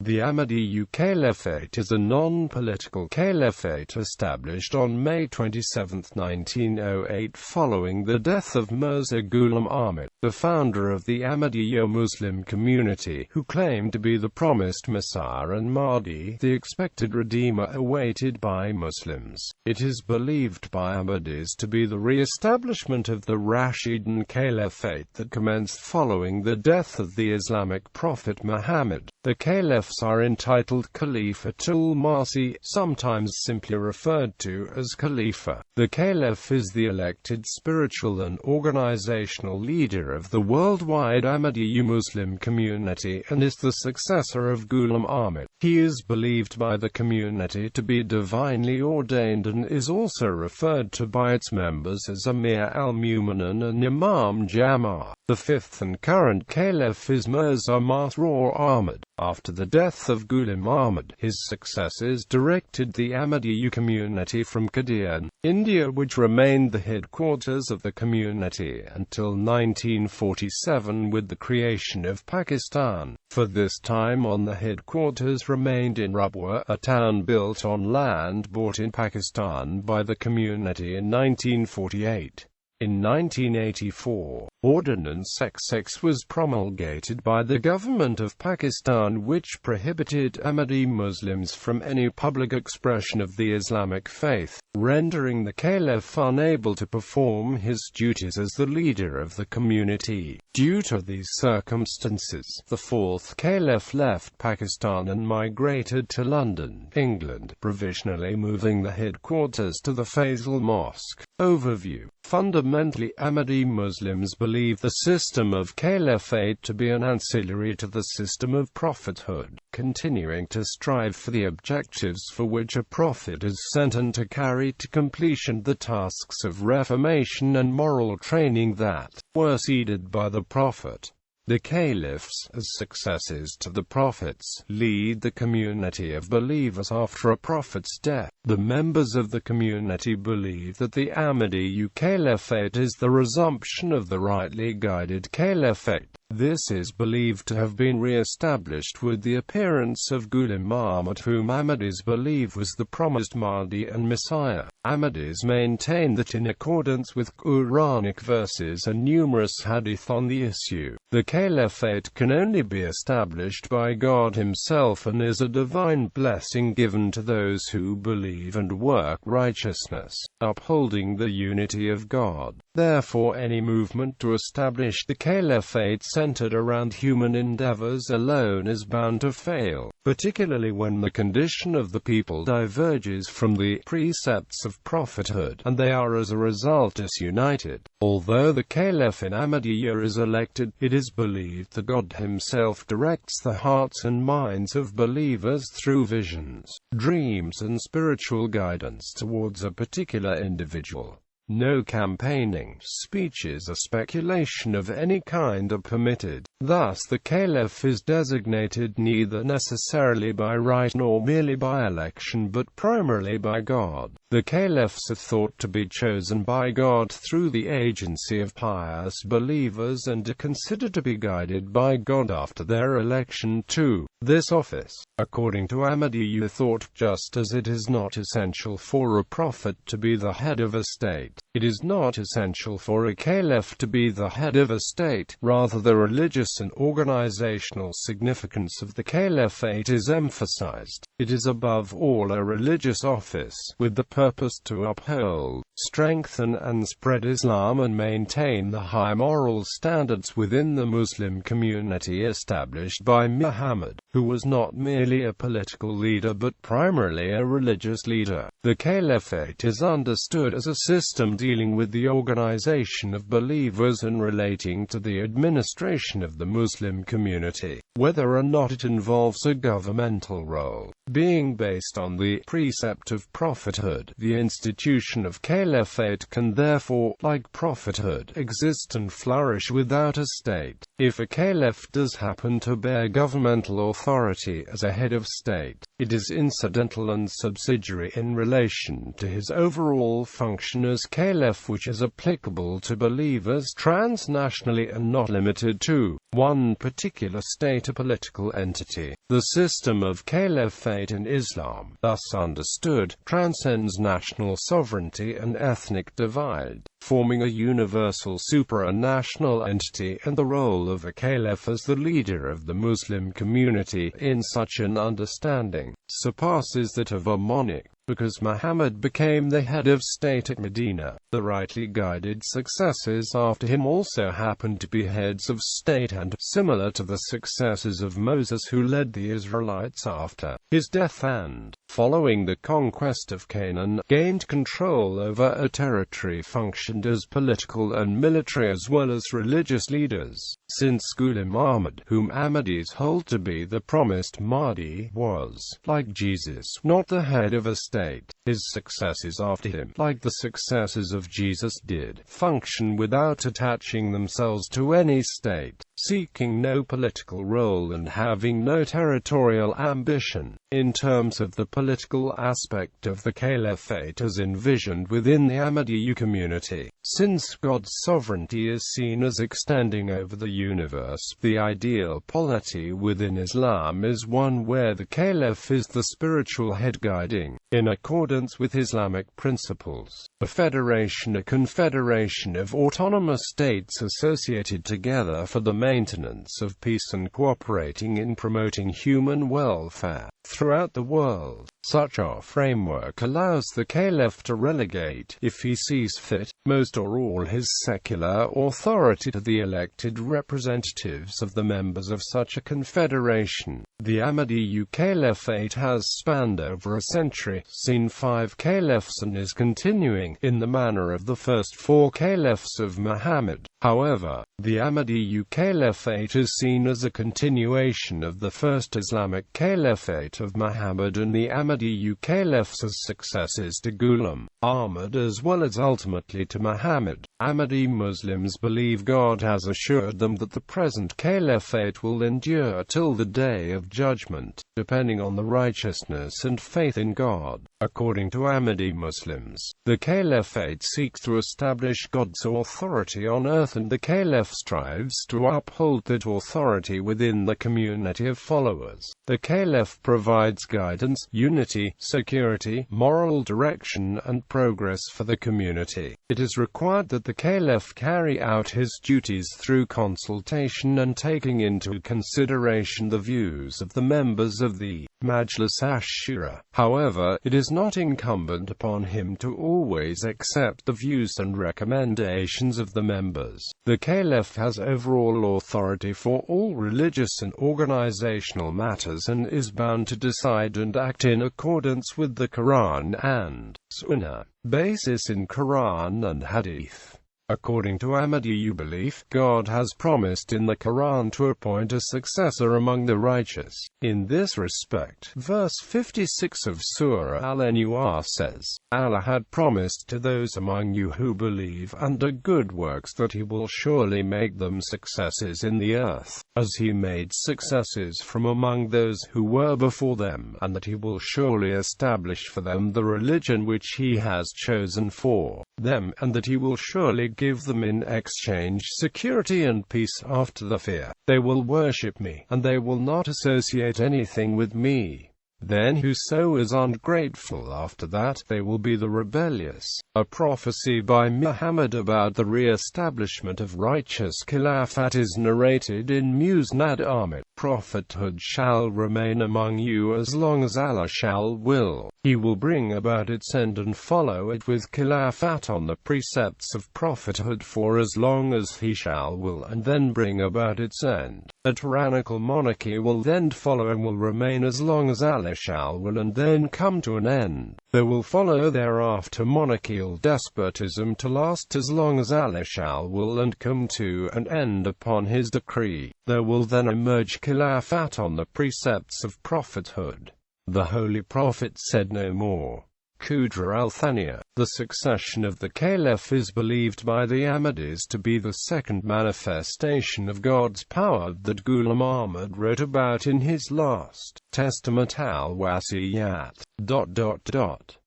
The Ahmadiyya Caliphate is a non-political caliphate established on May 27, 1908 following the death of Mirza Ghulam Ahmad, the founder of the Ahmadiyya Muslim Community, who claimed to be the promised Messiah and Mahdi, the expected Redeemer awaited by Muslims. It is believed by Ahmadis to be the re-establishment of the Rashidun Caliphate that commenced following the death of the Islamic prophet Muhammad. The caliphs are entitled Khalifatul Masīh, sometimes simply referred to as Khalifa. The caliph is the elected spiritual and organizational leader of the worldwide Ahmadiyya Muslim community and is the successor of Ghulam Ahmad. He is believed by the community to be divinely ordained and is also referred to by its members as Amir al-Mu'minin and Imam Jama'ah. The fifth and current caliph is Mirza Ghulam Ahmad. After the death of Ghulam Ahmad, his successors directed the Ahmadiyya community from Kadian, India, which remained the headquarters of the community until 1947 with the creation of Pakistan. For this time on, the headquarters remained in Rabwa, a town built on land bought in Pakistan by the community in 1948. In 1984, Ordinance XX was promulgated by the government of Pakistan which prohibited Ahmadi Muslims from any public expression of the Islamic faith, rendering the caliph unable to perform his duties as the leader of the community. Due to these circumstances, the fourth caliph left Pakistan and migrated to London, England, provisionally moving the headquarters to the Faisal Mosque. Overview. Fundamentally, Ahmadi Muslims believe the system of caliphate to be an ancillary to the system of prophethood, continuing to strive for the objectives for which a prophet is sent and to carry to completion the tasks of reformation and moral training that were ceded by the prophet. The caliphs, as successors to the prophets, lead the community of believers after a prophet's death. The members of the community believe that the Ahmadiyya Caliphate is the resumption of the rightly guided caliphate. This is believed to have been re-established with the appearance of Ghulam Ahmad, whom Ahmadis believe was the promised Mahdi and Messiah. Ahmadis maintain that in accordance with Quranic verses and numerous hadith on the issue, the caliphate can only be established by God himself and is a divine blessing given to those who believe and work righteousness, upholding the unity of God. Therefore, any movement to establish the caliphate centered around human endeavors alone is bound to fail, particularly when the condition of the people diverges from the precepts of prophethood, and they are as a result disunited. Although the caliph in Ahmadiyya is elected, it is believed that God himself directs the hearts and minds of believers through visions, dreams and spiritual guidance towards a particular individual. No campaigning, speeches or speculation of any kind are permitted. Thus the caliph is designated neither necessarily by right nor merely by election but primarily by God. The caliphs are thought to be chosen by God through the agency of pious believers and are considered to be guided by God after their election to this office. According to Ahmadiyya thought, just as it is not essential for a prophet to be the head of a state, it is not essential for a caliph to be the head of a state. Rather, the religious and organizational significance of the caliphate is emphasized. It is above all a religious office, with the purpose to uphold, strengthen and spread Islam and maintain the high moral standards within the Muslim community established by Muhammad, who was not merely a political leader but primarily a religious leader. The caliphate is understood as a system dealing with the organization of believers and relating to the administration of the Muslim community, whether or not it involves a governmental role. Being based on the precept of prophethood, the institution of caliphate can therefore, like prophethood, exist and flourish without a state. If a caliph does happen to bear governmental authority as a head of state, It is incidental and subsidiary in relation to his overall function as caliph, which is applicable to believers transnationally and not limited to one particular state or political entity. The system of caliphate in Islam, thus understood, transcends national sovereignty and ethnic divide, forming a universal supranational entity, and the role of a caliph as the leader of the Muslim community in such an understanding surpasses that of a monarch. Because Muhammad became the head of state at Medina, the rightly guided successors after him also happened to be heads of state, and, similar to the successors of Moses who led the Israelites after his death and, following the conquest of Canaan, gained control over a territory, functioned as political and military as well as religious leaders. Since Ghulam Ahmad, whom Ahmadis hold to be the promised Mahdi, was, like Jesus, not the head of a state, his successors after him, like the successors of Jesus did, function without attaching themselves to any state, seeking no political role and having no territorial ambition. In terms of the political aspect of the caliphate as envisioned within the Ahmadiyya community, since God's sovereignty is seen as extending over the universe, the ideal polity within Islam is one where the caliph is the spiritual head guiding, in accordance with Islamic principles, a confederation of autonomous states associated together for the maintenance of peace and cooperating in promoting human welfare throughout the world. Such a framework allows the caliph to relegate, if he sees fit, most or all his secular authority to the elected representatives of the members of such a confederation. The Ahmadiyya Caliphate has spanned over a century, seen 5 caliphs, and is continuing in the manner of the first 4 caliphs of Muhammad. However, the Ahmadiyya Caliphate is seen as a continuation of the first Islamic Caliphate of Muhammad, and the Ahmadiyya Caliphs as successors to Ghulam Ahmad as well as ultimately to Muhammad. Ahmadi Muslims believe God has assured them that the present Caliphate will endure till the day of judgment, depending on the righteousness and faith in God. According to Ahmadi Muslims, the Caliphate seeks to establish God's authority on earth, and the Caliph strives to uphold that authority within the community of followers. The Caliph provides guidance, unity, security, moral direction, and progress for the community. It is required that the Caliph carry out his duties through consultation and taking into consideration the views of the members of the Majlis Ash-Shura. However, it is not incumbent upon him to always accept the views and recommendations of the members. The Caliph has overall authority for all religious and organizational matters and is bound to decide and act in accordance with the Quran and Sunnah, basis in Quran and Hadith. According to Ahmadiyya belief, God has promised in the Quran to appoint a successor among the righteous. In this respect, verse 56 of Surah Al-Anwar says, Allah had promised to those among you who believe and do good works that He will surely make them successors in the earth, as He made successors from among those who were before them, and that He will surely establish for them the religion which He has chosen for them, and that He will surely give them in exchange security and peace after the fear. They will worship me, and they will not associate anything with me. Then whoso is ungrateful after that, they will be the rebellious. A prophecy by Muhammad about the re-establishment of righteous caliphate is narrated in Musnad Ahmad. Prophethood shall remain among you as long as Allah shall will. He will bring about its end and follow it with caliphate on the precepts of prophethood for as long as He shall will, and then bring about its end. A tyrannical monarchy will then follow and will remain as long as Allah shall will, and then come to an end. There will follow thereafter monarchical despotism to last as long as Allah shall will and come to an end upon His decree. There will then emerge caliphate on the precepts of prophethood. The Holy Prophet said no more. Qudra al-Thaniya. The succession of the caliph is believed by the Ahmadis to be the second manifestation of God's power that Ghulam Ahmad wrote about in his last testament al-Wasiyyat.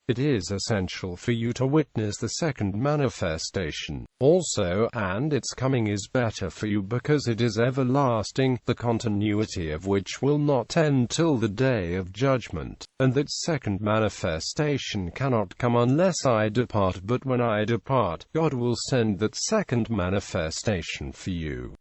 It is essential for you to witness the second manifestation also, and its coming is better for you because it is everlasting, the continuity of which will not end till the day of judgment, and that second manifestation cannot come unless I depart, but when I depart, God will send that second manifestation for you.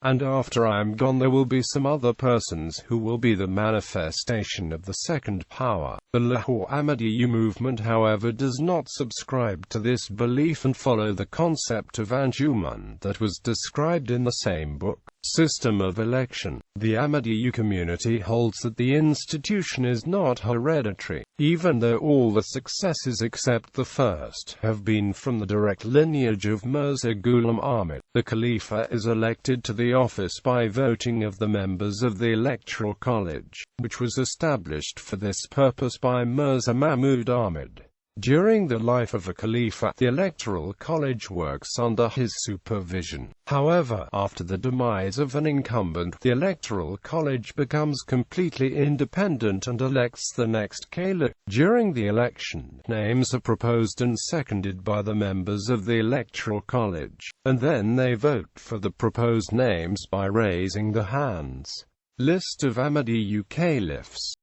And after I am gone there will be some other persons who will be the manifestation of the second power. The Lahore Ahmadiyya movement, however, does not subscribe to this belief and follow the concept of Anjuman that was described in the same book. System of election. The Ahmadiyya community holds that the institution is not hereditary, even though all the successors except the first have been from the direct lineage of Mirza Ghulam Ahmad. The Khalifa is elected to the office by voting of the members of the Electoral College, which was established for this purpose by Mirza Mahmud Ahmad. During the life of a Khalifa, the Electoral College works under his supervision. However, after the demise of an incumbent, the Electoral College becomes completely independent and elects the next caliph. During the election, names are proposed and seconded by the members of the Electoral College, and then they vote for the proposed names by raising the hands. List of Ahmadiyya Caliphs.